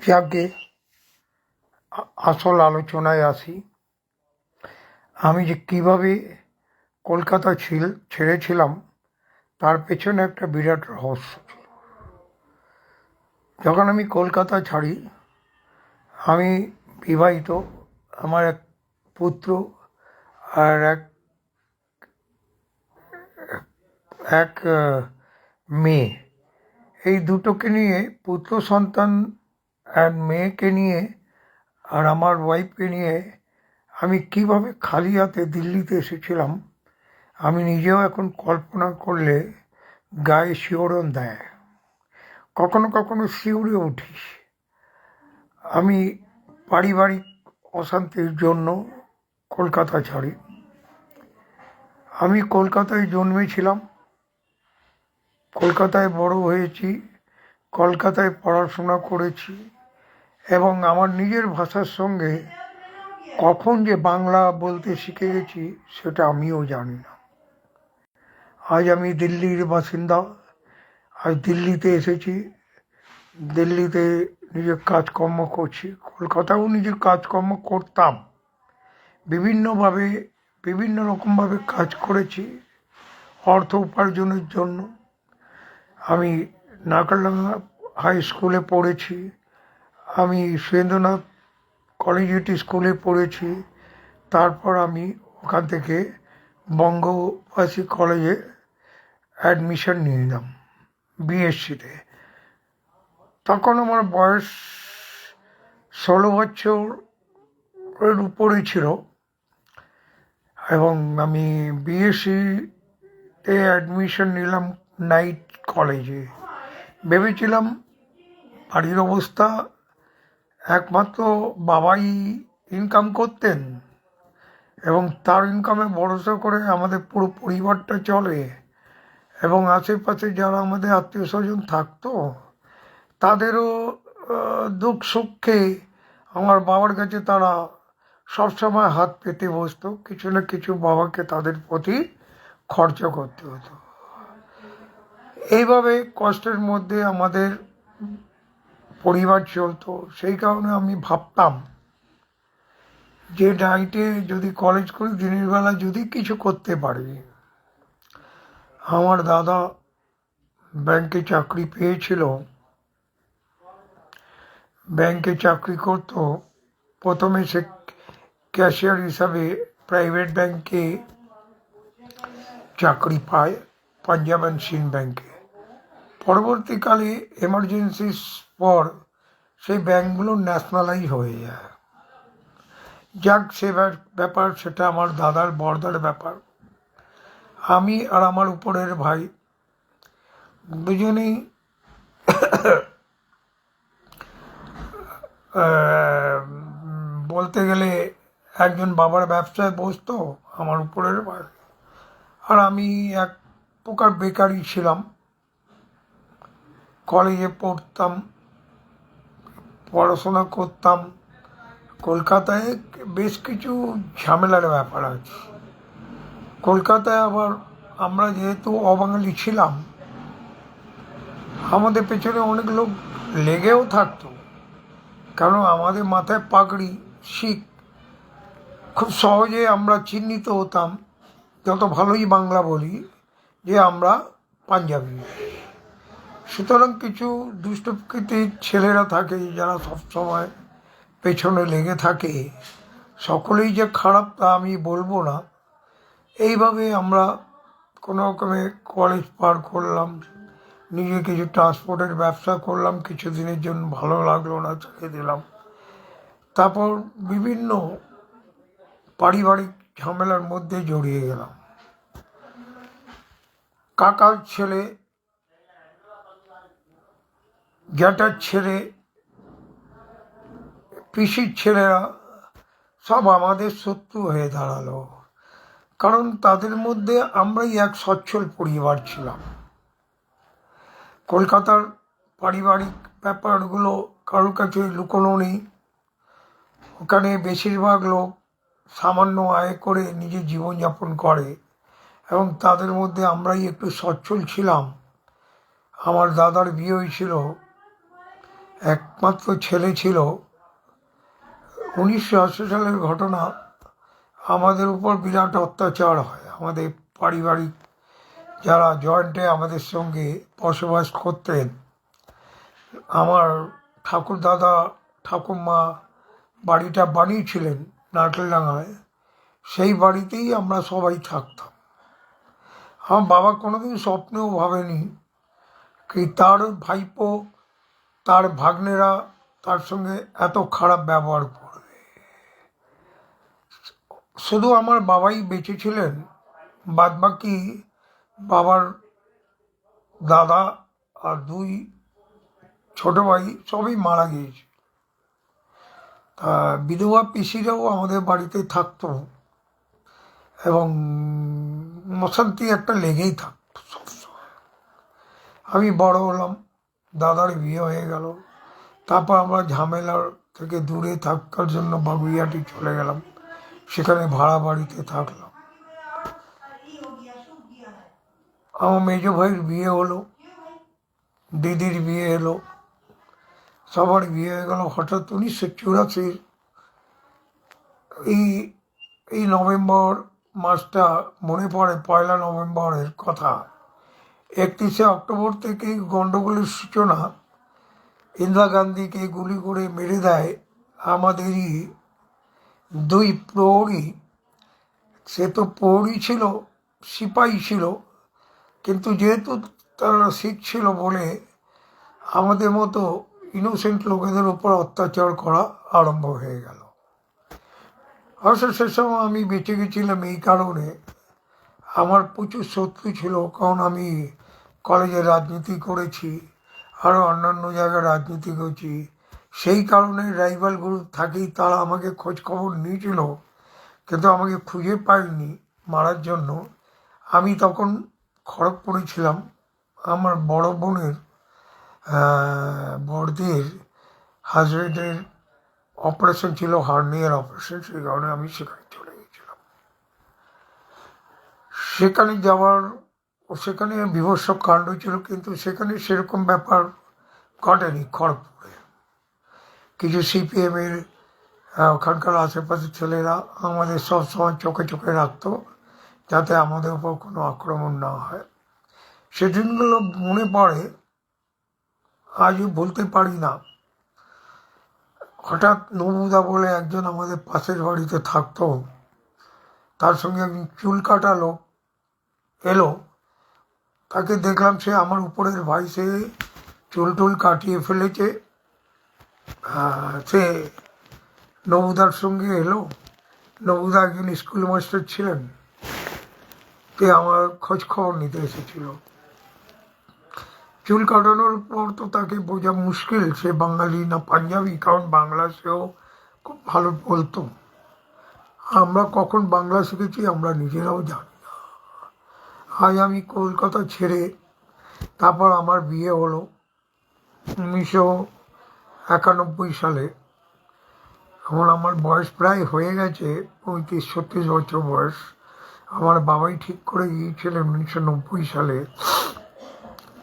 যাকে আসল আলোচনায় আসি। আমি যে কীভাবে কলকাতা ছেড়েছিলাম তার পেছনে একটা বিরাট রহস্য ছিল। যখন আমি কলকাতা ছাড়ি, আমি বিবাহিত, আমার এক পুত্র আর এক মেয়ে। এই দুটোকে নিয়ে, পুত্র সন্তান আর মেয়েকে নিয়ে আর আমার ওয়াইফকে নিয়ে আমি কিভাবে খালি হাতে দিল্লিতে এসেছিলাম, আমি নিজেও এখন কল্পনা করলে গায়ে শিহরণ দেয়। কখনো কখনো শিউরে উঠিস। আমি পারিবারিক অশান্তির জন্য কলকাতা ছাড়ি। আমি কলকাতায় জন্মেছিলাম, কলকাতায় বড় হয়েছি, কলকাতায় পড়াশোনা করেছি, এবং আমার নিজের ভাষার সঙ্গে কখন যে বাংলা বলতে শিখে গেছি সেটা আমিও জানি না। আজ আমি দিল্লির বাসিন্দা। আজ দিল্লিতে এসেছি, দিল্লিতে নিজের কাজকর্ম করছি। কলকাতাও নিজের কাজকর্ম করতাম, বিভিন্ন রকমভাবে কাজ করেছি অর্থ উপার্জনের জন্য। আমি নাকালডাঙ্গা হাই স্কুলে পড়েছি, আমি সুরেন্দ্রনাথ কলেজিয়েট স্কুলে পড়েছি। তারপর আমি ওখান থেকে বঙ্গবাসী কলেজে অ্যাডমিশন নিয়ে নিলাম বিএসসিতে। তখন আমার বয়স 16 বছরের উপরে ছিল, এবং আমি বিএসসিতে অ্যাডমিশন নিলাম নাইট কলেজে। ভেবেছিলাম বাড়ির অবস্থা, একমাত্র বাবাই ইনকাম করতেন এবং তার ইনকামে ভরসা করে আমাদের পুরো পরিবারটা চলে, এবং আশেপাশে যারা আমাদের আত্মীয় স্বজন থাকতো তাদেরও দুঃখ সুখে আমার বাবার কাছে তারা সবসময় হাত পেতে বসতো। কিছু না কিছু বাবাকে তাদের প্রতি খরচা করতে হতো। এইভাবে কষ্টের মধ্যে আমাদের পরিবার চলতো। সেই কারণে আমি ভাবতাম যে নাইটে যদি কলেজ করি, দিনের বেলা যদি কিছু করতে পারি। আমার দাদা ব্যাংকে চাকরি পেয়েছিল, ব্যাংকে চাকরি করতো। প্রথমে সে ক্যাশিয়ার হিসাবে প্রাইভেট ব্যাংকে চাকরি পায়, পাঞ্জাব অ্যান্ড সিন্ধ ব্যাংকে। পরবর্তীকালে এমার্জেন্সির পর সেই ব্যাংকগুলো ন্যাশনালাইজ হয়ে যায়। যাক, সে ব্যাপার, সেটা আমার দাদার বর্দার ব্যাপার। আমি আর আমার উপরের ভাই দুজনেই বলতে গেলে একজন বাবার ব্যবসায় বসতো, আমার উপরের ভাই, আর আমি এক প্রকার বেকারই ছিলাম। কলেজে পড়তাম, পড়াশোনা করতাম। কলকাতায় বেশ কিছু ঝামেলার ব্যাপার আছে। কলকাতায় আবার আমরা যেহেতু অবাঙালি ছিলাম, আমাদের পেছনে অনেক লোক লেগেও থাকতো, কারণ আমাদের মাথায় পাগড়ি, শিখ। খুব সহজে আমরা চিহ্নিত হতাম, যত ভালোই বাংলা বলি, যে আমরা পাঞ্জাবি। সুতরাং কিছু দুষ্ট প্রকৃতির ছেলেরা থাকে যারা সবসময় পেছনে লেগে থাকে। সকলেই যে খারাপ তা আমি বলবো না। এইভাবে আমরা কোনো রকমে কলেজ পার করলাম, নিজে কিছু ট্রান্সপোর্টের ব্যবসা করলাম, কিছু দিনের জন্য ভালো লাগলো না, ছেড়ে দিলাম। তারপর বিভিন্ন পারিবারিক ঝামেলার মধ্যে জড়িয়ে গেলাম। কাকার ছেলে, জ্যাঠার ছেলে, পিসির ছেলেরা সব আমাদের শত্রু হয়ে দাঁড়ালো, কারণ তাদের মধ্যে আমরাই এক সচ্ছল পরিবার ছিলাম। কলকাতার পারিবারিক ব্যাপারগুলো কারোর কাছে লুকোনো নেই। ওখানে বেশিরভাগ লোক সামান্য আয় করে নিজের জীবনযাপন করে, এবং তাদের মধ্যে আমরাই একটু সচ্ছল ছিলাম। আমার দাদার বিয়ে হয়েছিল একমাত্র ছেলে ছিল। 1980 সালের ঘটনা। আমাদের উপর বিরাট অত্যাচার হয়। আমাদের পারিবারিক যারা জয়েন্টে আমাদের সঙ্গে বসবাস করতেন, আমার ঠাকুরদাদা ঠাকুরমা বাড়িটা বানিয়েছিলেন নারকেলডাঙায়। সেই বাড়িতেই আমরা সবাই থাকতাম। আমার বাবা কোনোদিন স্বপ্নেও ভাবেনি কি তার ভাইপো, তার ভাগ্নেরা তার সঙ্গে এত খারাপ ব্যবহার করবে। শুধু আমার বাবাই বেঁচে ছিলেন, বাদবাকি বাবার দাদা আর দুই ছোট ভাই সবই মারা গিয়েছে। তা বিধবা পিসিরাও আমাদের বাড়িতে থাকতো এবং অশান্তি একটা লেগেই থাকতো সবসময়। আমি বড় হলাম, দাদার বিয়ে হয়ে গেল, তারপর আমরা ঝামেলার থেকে দূরে থাকার জন্য বাগুইয়াটি চলে গেলাম, সেখানে ভাড়া বাড়িতে থাকলাম। আমার মেজো ভাইয়ের বিয়ে হলো, দিদির বিয়ে এলো, সবার বিয়ে হয়ে গেল। হঠাৎ 1984 এই এই নভেম্বর মাসটা মনে পড়ে, 1 নভেম্বরের কথা। 31 অক্টোবর থেকে গণ্ডগোলের সূচনা। ইন্দিরা গান্ধীকে গুলি করে মেরে দেয় আমাদেরই দুই প্রহরী। সে তো প্রহরী ছিল, সিপাহী ছিল, কিন্তু যেহেতু তারা শিখ ছিল বলে আমাদের মতো ইনোসেন্ট লোকেদের উপর অত্যাচার করা আরম্ভ হয়ে গেল। অবশ্য সে সময় আমি বেঁচে গেছিলাম এই কারণে, আমার প্রচুর শত্রু ছিল, কারণ আমি কলেজে রাজনীতি করেছি, আরও অন্যান্য জায়গায় রাজনীতি করেছি। সেই কারণে রাইভাল গ্রুপ থাকেই তারা আমাকে খোঁজ খবর নিয়েছিল, কিন্তু আমাকে খুঁজে পায়নি মারার জন্য। আমি তখন খড়গপুরে ছিলাম। আমার বড় বোনের বড়দের হাজবেন্ডের অপারেশন ছিল, হার্নিয়ার অপারেশন, সেই কারণে আমি সেখানে চলে গেছিলাম। সেখানে যাওয়ার সেখানে বিভৎস কাণ্ড ছিল, কিন্তু সেখানে সেরকম ব্যাপার ঘটেনি। খড়গপুরে কিছু সিপিএমের ওখানকার আশেপাশের ছেলেরা আমাদের সব সময় চোখে চোখে রাখতো, যাতে আমাদের উপর কোনো আক্রমণ না হয়। সেদিনগুলো মনে পড়ে, আজও ভুলতে পারি না। হঠাৎ নবুদা বলে একজন আমাদের পাশের বাড়িতে থাকতো, তার সঙ্গে একজন চুল কাটা লোক এলো। তাকে দেখলাম সে আমার উপরের ভাই, সে চুল টুল কাটিয়ে ফেলেছে। সে নবুদার সঙ্গে এলো। নবুদা একজন স্কুল মাস্টার ছিলেন, সে আমার খোঁজ খবর নিতে এসেছিল। চুল কাটানোর পর তো তাকে বোঝা মুশকিল সে বাঙালি না পাঞ্জাবি, কারণ বাংলা সেও খুব ভালো বলতো। আমরা কখন বাংলা শিখেছি আমরা নিজেরাও জানি না। আজ আমি কলকাতা ছেড়ে, তারপর আমার বিয়ে হলো 1991 সালে। এখন আমার বয়স প্রায় হয়ে গেছে 35-36 বছর বয়স। আমার বাবাই ঠিক করে গিয়েছিলেন 1990 সালে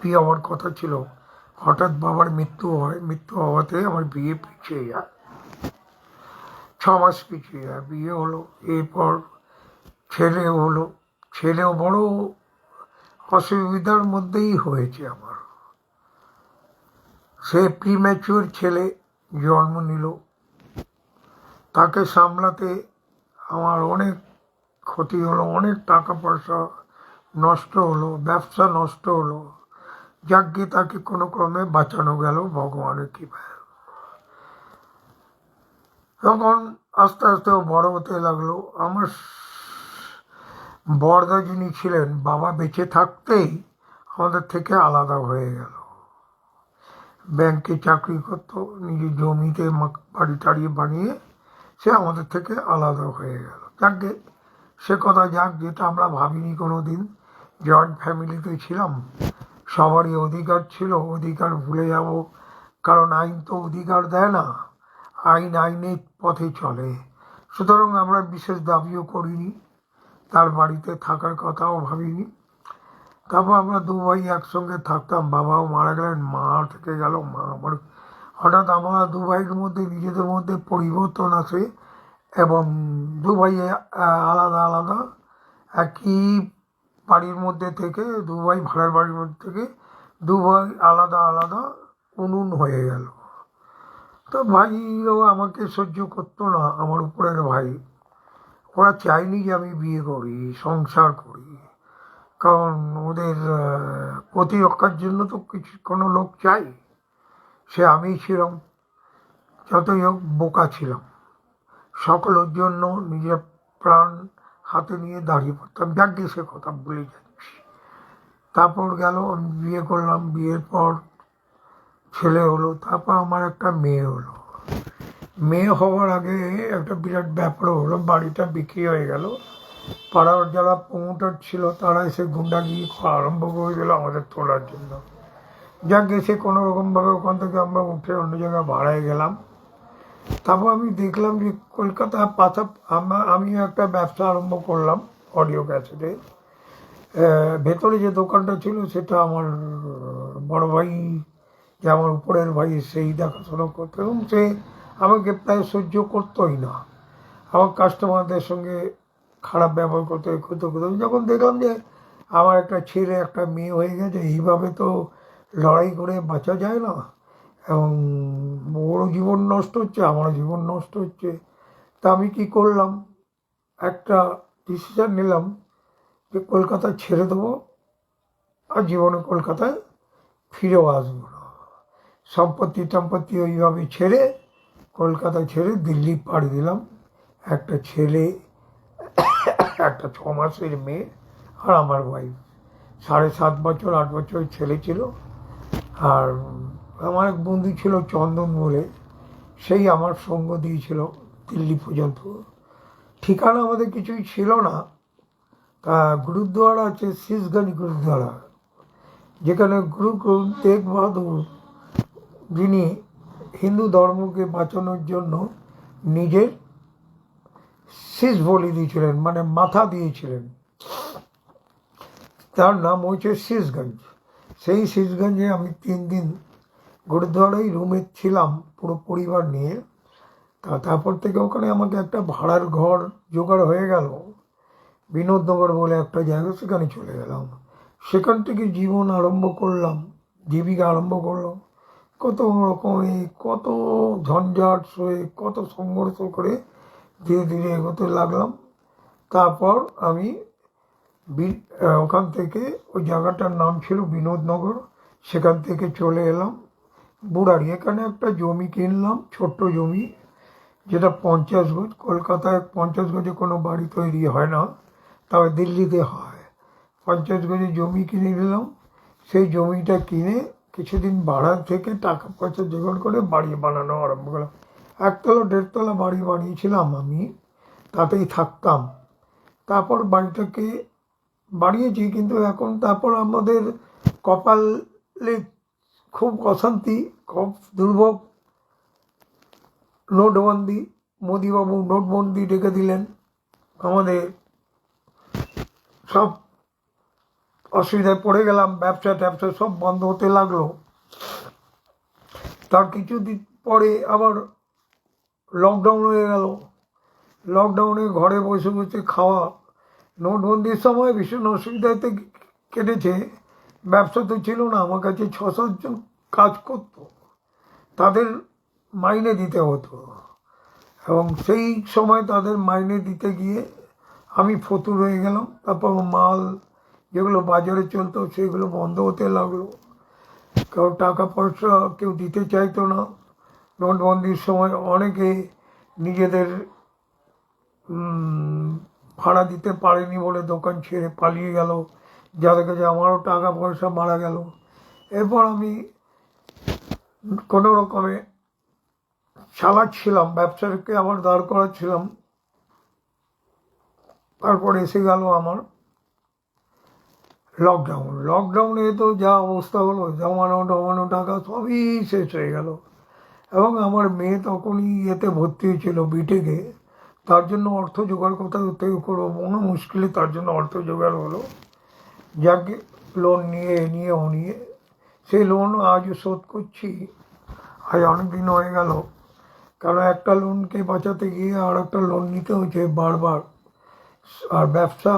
বিয়ে হওয়ার কথা ছিল। হঠাৎ বাবার মৃত্যু হয়, মৃত্যু হওয়াতে আমার বিয়ে পিছিয়ে যায়, 6 মাস পিছিয়ে যায়। বিয়ে হলো, এরপর ছেলে হলো। ছেলেও বড় অসুবিধার মধ্যেই হয়েছে আমার। সে প্রিম্যাচিওর ছেলে জন্ম নিল, তাকে সামলাতে আমার অনেক ক্ষতি হলো, অনেক টাকা পয়সা নষ্ট হলো, ব্যবসা নষ্ট হলো। যাকে তাকে কোনো ক্রমে বাঁচানো গেল ভগবানের কৃপায়। তখন আস্তে আস্তে ও বড় হতে লাগলো। আমার বড়দা যিনি ছিলেন, বাবা বেঁচে থাকতেই আমাদের থেকে আলাদা হয়ে গেল। ব্যাংকে চাকরি করতো, নিজের জমিতে বাড়ি টাড়ি বানিয়ে সে আমাদের থেকে আলাদা হয়ে গেল। যাকে সে কথা যাক, যেটা আমরা ভাবিনি কোনো দিন। জয়েন্ট ফ্যামিলিতে ছিলাম, সবারই অধিকার ছিল, অধিকার ভুলে যাব, কারণ আইন তো অধিকার দেয় না, আইন আইনের পথে চলে। সুতরাং আমরা বিশেষ দাবিও করিনি, তার বাড়িতে থাকার কথাও ভাবিনি। তারপর আমরা 2 ভাই একসঙ্গে থাকতাম। বাবাও মারা গেলেন, মা থেকে গেল। মা আমার হঠাৎ আমরা দু ভাইয়ের মধ্যে নিজেদের মধ্যে পরিবর্তন আসে এবং দু ভাই আলাদা আলাদা একই বাড়ির মধ্যে থেকে, দু ভাই ভাড়ার বাড়ির মধ্যে থেকে দু ভাই আলাদা আলাদা উনুন হয়ে গেল। তো ভাইও আমাকে সহ্য করতো না, আমার উপরের ভাই। ওরা চায়নি যে আমি বিয়ে করি, সংসার করি, কারণ ওদের প্রতিরক্ষার জন্য তো কিছু কোনো লোক চাই। সে আমিই ছিলাম, যতই হোক বোকা ছিলাম, সকলের জন্য নিজের প্রাণ হাতে নিয়ে দাঁড়িয়ে পড়তাম। যাকে সে কথা বলে যাচ্ছি। তারপর গেল, আমি বিয়ে করলাম, বিয়ের পর ছেলে হলো, তারপর আমার একটা মেয়ে হলো। মেয়ে হওয়ার আগে একটা বিরাট ব্যাপার হলো, বাড়িটা বিক্রি হয়ে গেল। পাড়ার যারা প্রমোটার ছিল তারা এসে গুন্ডাগিরি করা আরম্ভ করে দিল আমাদের তোলার জন্য। যাক গেছে, কোনো রকমভাবে ওখান থেকে আমরা উঠে অন্য জায়গায় ভাড়ায় গেলাম। তারপর আমি দেখলাম যে কলকাতা আমি একটা ব্যবসা আরম্ভ করলাম অডিও ক্যাসেটে। ভেতরে যে দোকানটা ছিল সেটা আমার বড় ভাই, যে আমার উপরের ভাই, সেই দেখাশোনা করতো এবং সে আমাকে প্রায় সহ্য করতোই না। আমার কাস্টমারদের সঙ্গে খারাপ ব্যবহার করতে করতে যখন দেখলাম যে আমার একটা ছেলে একটা মেয়ে হয়ে গেছে, এইভাবে তো লড়াই করে বাঁচা যায় না, এবং ওরও জীবন নষ্ট হচ্ছে, আমারও জীবন নষ্ট হচ্ছে। তা আমি কি করলাম, একটা ডিসিশন নিলাম যে কলকাতা ছেড়ে দেবো, আর জীবনে কলকাতায় ফিরেও আসবো না। সম্পত্তি ওইভাবে ছেড়ে, কলকাতা ছেড়ে দিল্লি পাড়ি দিলাম। একটা ছেলে, একটা 6 মাসের মেয়ে, আর আমার ওয়াইফ। 7.5 বছর 8 বছর ছেলে ছিল। আর আমার এক বন্ধু ছিল চন্দন বলে, সেই আমার সঙ্গ দিয়েছিল দিল্লি পর্যন্ত। ঠিকানা আমাদের কিছুই ছিল না। তা গুরুদ্বারা আছে শীশগঞ্জ গুরুদ্বারা, যেখানে গুরু তেগ বাহাদুর, যিনি হিন্দু ধর্মকে বাঁচানোর জন্য নিজের শীষ বলি দিয়েছিলেন, মানে মাথা দিয়েছিলেন, তার নাম হচ্ছে শীশগঞ্জ। সেই শীশগঞ্জে আমি 3 দিন গুরুদ্বারায় রুমে ছিলাম পুরো পরিবার নিয়ে। তারপর থেকে ওখানে আমাকে একটা ভাড়ার ঘর জোগাড় হয়ে গেল, বিনোদনগর বলে একটা জায়গা, সেখানে চলে গেলাম। সেখান থেকে জীবন আরম্ভ করলাম, জীবিকা আরম্ভ করলাম। কত রকমে, কত ঝঞ্ঝাট সয়ে, কত সংঘর্ষ করে ধীরে ধীরে এগোতে লাগলাম। তারপর আমি ওখান থেকে, ওই জায়গাটার নাম ছিল বিনোদনগর, সেখান থেকে চলে এলাম বুড়ারি। এখানে একটা জমি কিনলাম, ছোট্ট জমি, যেটা 50 গজ। কলকাতায় 50 গজে কোনো বাড়ি তৈরি হয় না, তবে দিল্লিতে হয়। 50 গজে জমি কিনে নিলাম। সেই জমিটা কিনে কিছুদিন ভাড়া থেকে টাকা পয়সা জোগাড় করে বাড়ি বানানো আরম্ভ করলাম। 1তলা 1.5 তলা বাড়ি বানিয়েছিলাম আমি, তাতেই থাকতাম। তারপর বাড়িটাকে বাড়িয়েছি, কিন্তু এখন তারপর আমাদের কপালে খুব অশান্তি, খুব দুর্ভোগ। নোটবন্দি, মোদিবাবু নোটবন্দি ডেকে দিলেন, আমাদের সব অসুবিধায় পড়ে গেলাম, ব্যবসা ট্যাবসা সব বন্ধ হতে লাগলো। তার কিছুদিন পরে আবার লকডাউন হয়ে গেল। লকডাউনে ঘরে বসে বসে খাওয়া, নোটবন্দির সময় ভীষণ অসুবিধাতে কেটেছে। ব্যবসা তো ছিল না, আমার কাছে 6-7 জন কাজ করতো, তাদের মাইনে দিতে হতো, এবং সেই সময় তাদের মাইনে দিতে গিয়ে আমি ফতুর হয়ে গেলাম। তারপর মাল যেগুলো বাজারে চলতো সেগুলো বন্ধ হতে লাগলো, কেউ টাকা পয়সা কেউ দিতে চাইতো না। নোটবন্দির সময় অনেকে নিজেদের ভাড়া দিতে পারেনি বলে দোকান ছেড়ে পালিয়ে গেল, যাদের কাছে আমারও টাকা পয়সা মারা গেল। এরপর আমি কোনো রকমে চালাচ্ছিলাম, ব্যবসাকে আমার দাঁড় করাচ্ছিলাম। তারপর এসে গেল আমার লকডাউন। লকডাউনে তো যা অবস্থা হলো, জমানো টাকা সবই শেষ হয়ে গেল। এবং আমার মেয়ে তখনই এতে ভর্তি হয়েছিল বিটেকে, তার জন্য অর্থ জোগাড় কোথাও থেকে করবো, মনে মুশকিলে তার জন্য অর্থ জোগাড় হলো। যাকে লোন নিয়ে নিয়ে সেই লোন আজও শোধ করছি। আজ অনেক দিন হয়ে গেল, কারণ একটা লোনকে বাঁচাতে গিয়ে আর একটা লোন নিতে হয়েছে বারবার। আর ব্যবসা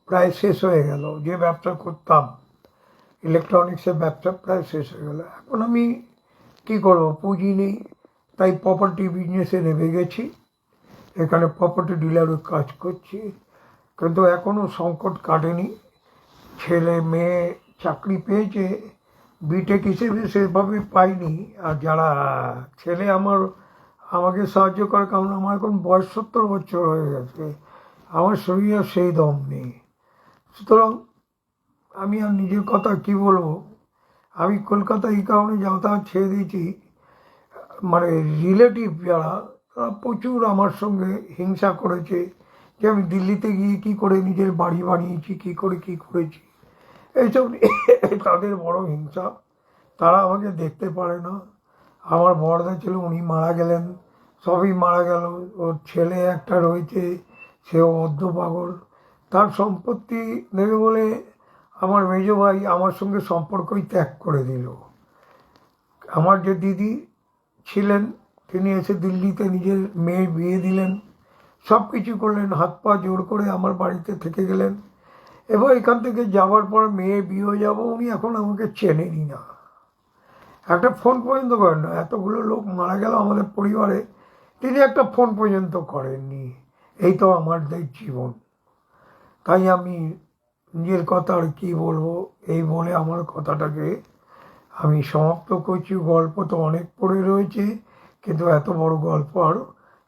প্রায় শেষ হয়ে গেল, যে ব্যবসা করতাম ইলেকট্রনিক্সের ব্যবসা প্রায় শেষ হয়ে গেল। এখন আমি কী করবো, পুঁজি নেই, তাই প্রপার্টি বিজনেসে নেমে গেছি। এখানে প্রপার্টি ডিলারের কাজ করছি, কিন্তু এখনও সংকট কাটেনি। ছেলে মেয়ে চাকরি পেয়েছে, বিটেক হিসেবে সেভাবে পাইনি। আর যারা ছেলে আমাকে সাহায্য করে, কারণ আমার এখন বয়স 70 বছর হয়ে গেছে, আমার শরীরে সেই দম নেই। সুতরাং আমি আর নিজের কথা কি বলবো, আমি কলকাতা এই কারণে যাতায়াত ছেড়ে দিয়েছি, মানে রিলেটিভ যারা, তারা প্রচুর আমার সঙ্গে হিংসা করেছে যে আমি দিল্লিতে গিয়ে কী করে নিজের বাড়ি বানিয়েছি, কী করে কী করেছি, এইসব তাদের বড় হিংসা। তারা আমাকে দেখতে পারে না। আমার বড়দা ছিল, উনি মারা গেলেন, সবই মারা গেল। ওর ছেলে একটা রয়েছে, সেও অর্ধ পাগল। তার সম্পত্তি নেবে বলে আমার মেজো ভাই আমার সঙ্গে সম্পর্কই ত্যাগ করে দিল। আমার যে দিদি ছিলেন, তিনি এসে দিল্লিতে নিজের মেয়ের বিয়ে দিলেন, সব কিছু করলেন, হাত পা জোর করে আমার বাড়িতে থেকে গেলেন। এবার এখান থেকে যাওয়ার পর মেয়ের বিয়ে যাব, উনি এখন আমাকে চেনেনই না, একটা ফোন পর্যন্ত করেন না। এতগুলো লোক মারা গেল আমাদের পরিবারে, তিনি একটা ফোন পর্যন্ত করেননি। এই তো আমাদের জীবন। তাই আমি নিজের কথা আর কী বলবো, এই বলে আমার কথাটাকে আমি সমাপ্ত করছি। গল্প তো অনেক পড়ে রয়েছে, কিন্তু এত বড় গল্প আর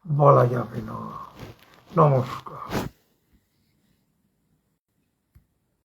বলা যাবে না। নমস্কার।